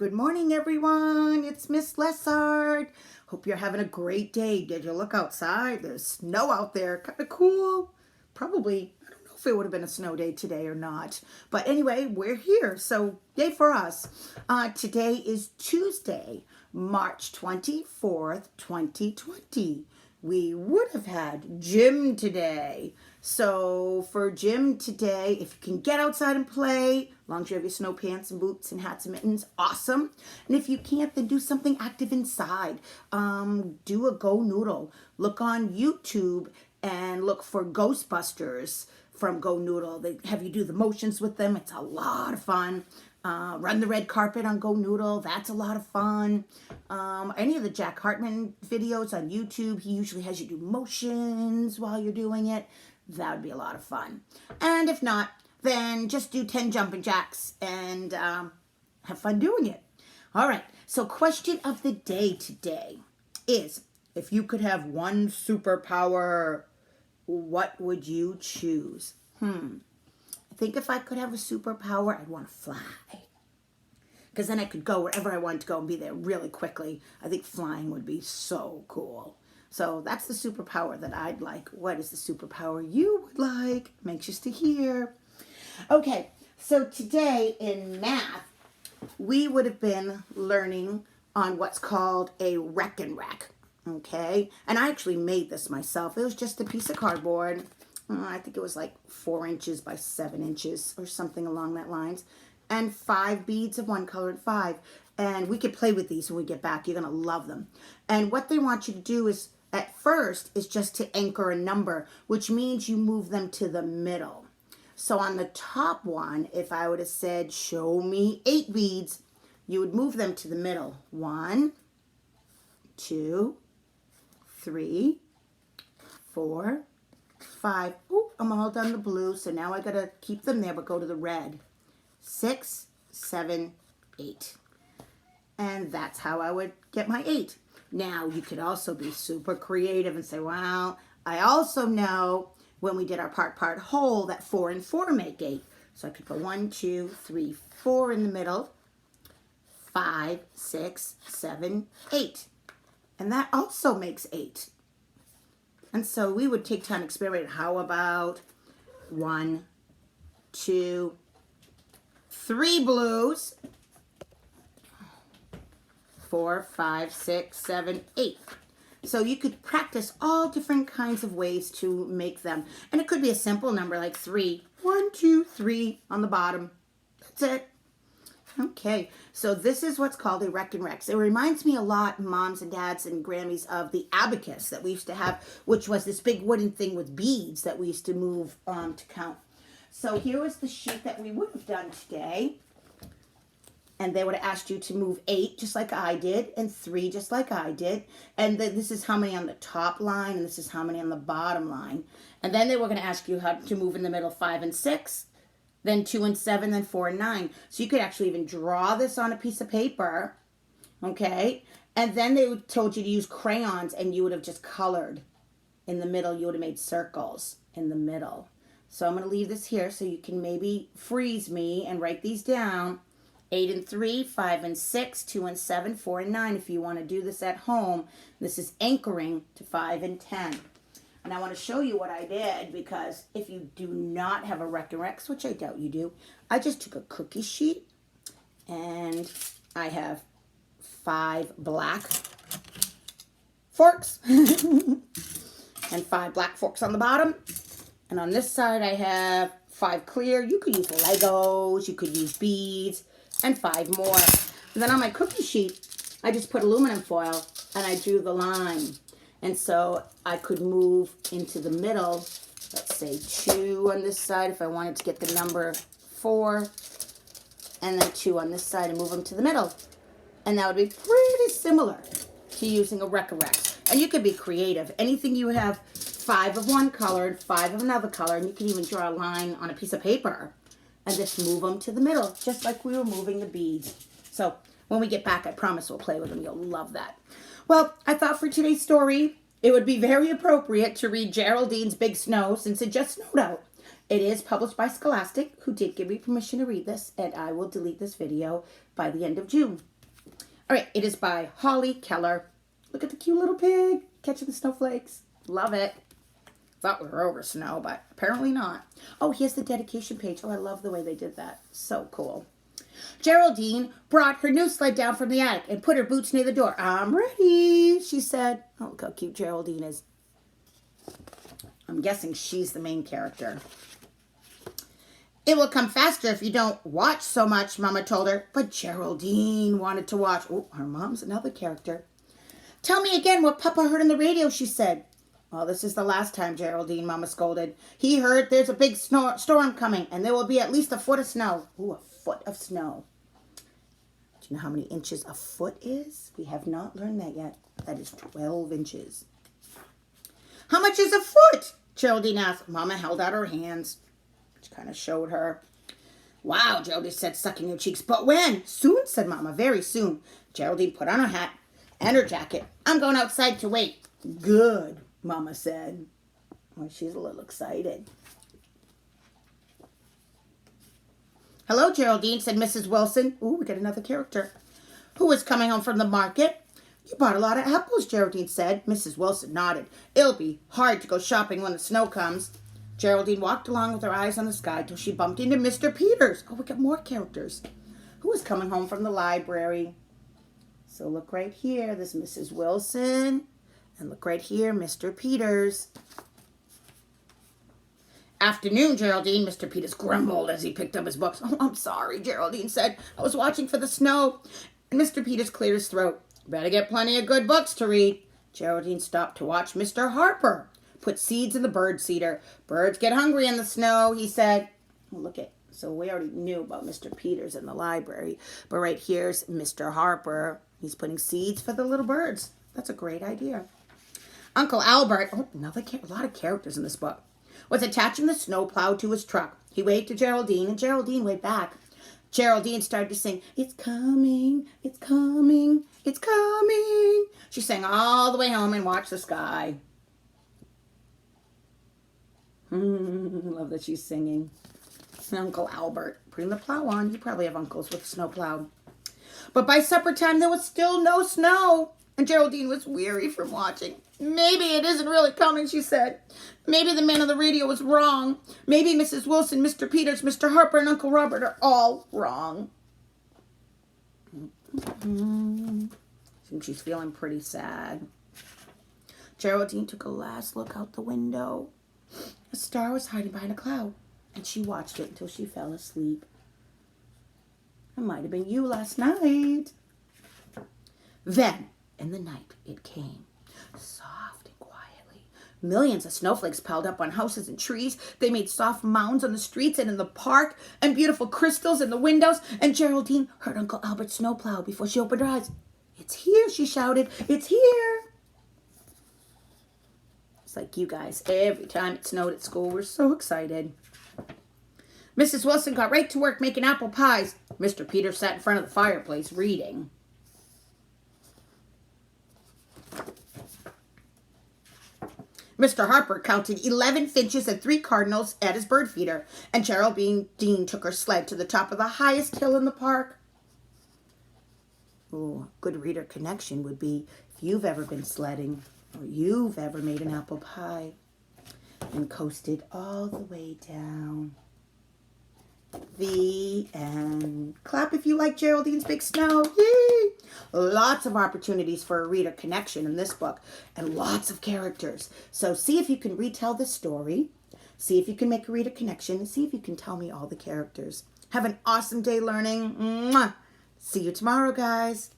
Good morning, everyone. It's Miss Lessard. Hope you're having a great day. Did you look outside? There's snow out there. Kind of cool. Probably, I don't know if it would have been a snow day today or not. But anyway, we're here. So, yay for us. Today is Tuesday, March 24th, 2020. We would have had gym today. So for gym today, if you can get outside and play, as long as you have your snow pants and boots and hats and mittens, awesome. And if you can't, then do something active inside. Do a Go Noodle. Look on YouTube and look for Ghostbusters from Go Noodle. They have you do the motions with them. It's a lot of fun. Run the red carpet on Go Noodle. That's a lot of fun. Any of the Jack Hartman videos on YouTube, he usually has you do motions while you're doing it. That would be a lot of fun. And if not, then just do 10 jumping jacks and have fun doing it. All right, so question of the day today is, if you could have one superpower, what would you choose? I think if I could have a superpower, I'd want to fly. Because then I could go wherever I wanted to go and be there really quickly. I think flying would be so cool. So that's the superpower that I'd like. What is the superpower you would like? I'm anxious to hear. Okay, so today in math, we would have been learning on what's called a reckon wreck. Okay, and I actually made this myself. It was just a piece of cardboard. I think it was like 4 inches by 7 inches or something along that lines. And 5 beads of one color and 5. And we could play with these when we get back. You're going to love them. And what they want you to do is, at first, is just to anchor a number, which means you move them to the middle. So on the top one, if I would have said, show me 8 beads, you would move them to the middle. 1, 2, 3, 4, 5. Ooh, I'm all done the blue, so now I got to keep them there, but go to the red. 6, 7, 8. And that's how I would get my 8. Now, you could also be super creative and say, wow, I also know when we did our part whole that 4 and 4 make 8. So I could go 1, 2, 3, 4 in the middle, 5, 6, 7, 8. And that also makes 8. And so we would take time to experiment. How about 1, 2, 3 blues, 4, 5, 6, 7, 8. So you could practice all different kinds of ways to make them. And it could be a simple number like 3. 1, 2, 3 on the bottom. That's it. Okay, so this is what's called a reckon wreck. It reminds me a lot, moms and dads and Grammys, of the abacus that we used to have, which was this big wooden thing with beads that we used to move to count. So here was the sheet that we would have done today. And they would have asked you to move 8 just like I did, and 3 just like I did. And this is how many on the top line, and this is how many on the bottom line. And then they were going to ask you how to move in the middle 5 and 6, then 2 and 7, then 4 and 9. So you could actually even draw this on a piece of paper, okay? And then they told you to use crayons, and you would have just colored in the middle. You would have made circles in the middle. So I'm going to leave this here so you can maybe freeze me and write these down. 8 and 3, 5 and 6, 2 and 7, 4 and 9. If you want to do this at home, this is anchoring to 5 and 10. And I want to show you what I did, because if you do not have a reckon wreck, which I doubt you do, I just took a cookie sheet and I have 5 black forks and 5 black forks on the bottom. And on this side I have 5 clear. You could use Legos, you could use beads, and 5 more. And then on my cookie sheet, I just put aluminum foil and I drew the line. And so I could move into the middle, let's say 2 on this side if I wanted to get the number 4, and then 2 on this side and move them to the middle. And that would be pretty similar to using a reckon wreck. And you could be creative. Anything you have 5 of one color and 5 of another color, and you can even draw a line on a piece of paper and just move them to the middle, just like we were moving the beads. So when we get back, I promise we'll play with them. You'll love that. Well, I thought for today's story, it would be very appropriate to read Geraldine's Big Snow, since it just snowed out. It is published by Scholastic, who did give me permission to read this, and I will delete this video by the end of June. All right, it is by Holly Keller. Look at the cute little pig catching the snowflakes. Love it. Thought we were over snow, but apparently not. Oh, here's the dedication page. Oh, I love the way they did that. So cool. Geraldine brought her new sled down from the attic and put her boots near the door. I'm ready, she said. Oh, look how cute Geraldine is. I'm guessing she's the main character. It will come faster if you don't watch so much, Mama told her. But Geraldine wanted to watch. Oh, her mom's another character. Tell me again what Papa heard on the radio, she said. Well, this is the last time, Geraldine, Mama scolded. He heard there's a big storm coming, and there will be at least a foot of snow. Ooh, a foot of snow. Do you know how many inches a foot is? We have not learned that yet. That is 12 inches. How much is a foot? Geraldine asked. Mama held out her hands. She kind of showed her. Wow, Geraldine said, sucking her cheeks. But when? Soon, said Mama, very soon. Geraldine put on her hat and her jacket. I'm going outside to wait. Good, Mama said. Well, she's a little excited. Hello, Geraldine, said Mrs. Wilson. Ooh, we got another character. Who is coming home from the market? You bought a lot of apples, Geraldine said. Mrs. Wilson nodded. It'll be hard to go shopping when the snow comes. Geraldine walked along with her eyes on the sky till she bumped into Mr. Peters. Oh, we got more characters. Who was coming home from the library? So look right here. There's Mrs. Wilson. And look right here, Mr. Peters. Afternoon, Geraldine, Mr. Peters grumbled as he picked up his books. Oh, I'm sorry, Geraldine said. I was watching for the snow. And Mr. Peters cleared his throat. Better get plenty of good books to read. Geraldine stopped to watch Mr. Harper put seeds in the bird seeder. Birds get hungry in the snow, he said. Oh, look at, so we already knew about Mr. Peters in the library. But right here's Mr. Harper. He's putting seeds for the little birds. That's a great idea. Uncle Albert, oh, a lot of characters in this book, was attaching the snowplow to his truck. He waved to Geraldine, and Geraldine waved back. Geraldine started to sing, it's coming, it's coming, it's coming. She sang all the way home and watched the sky. Love that she's singing. Uncle Albert, putting the plow on. You probably have uncles with a snowplow. But by supper time, there was still no snow, and Geraldine was weary from watching. Maybe it isn't really coming, she said. Maybe the man on the radio was wrong. Maybe Mrs. Wilson, Mr. Peters, Mr. Harper, and Uncle Robert are all wrong. She's feeling pretty sad. Geraldine took a last look out the window. A star was hiding behind a cloud, and she watched it until she fell asleep. It might have been you last night. Then, in the night, it came, soft and quietly. Millions of snowflakes piled up on houses and trees. They made soft mounds on the streets and in the park, and beautiful crystals in the windows. And Geraldine heard Uncle Albert's snowplow before she opened her eyes. It's here, she shouted. It's here. It's like you guys. Every time it snowed at school, we're so excited. Mrs. Wilson got right to work making apple pies. Mr. Peters sat in front of the fireplace reading. Mr. Harper counted 11 finches and 3 cardinals at his bird feeder, and Geraldine took her sled to the top of the highest hill in the park. Ooh, good reader connection would be if you've ever been sledding or you've ever made an apple pie and coasted all the way down. The end. Clap if you like Geraldine's Big Snow. Yay! Lots of opportunities for a reader connection in this book and lots of characters. So see if you can retell the story. See if you can make a reader connection and see if you can tell me all the characters. Have an awesome day learning. Mwah! See you tomorrow, guys.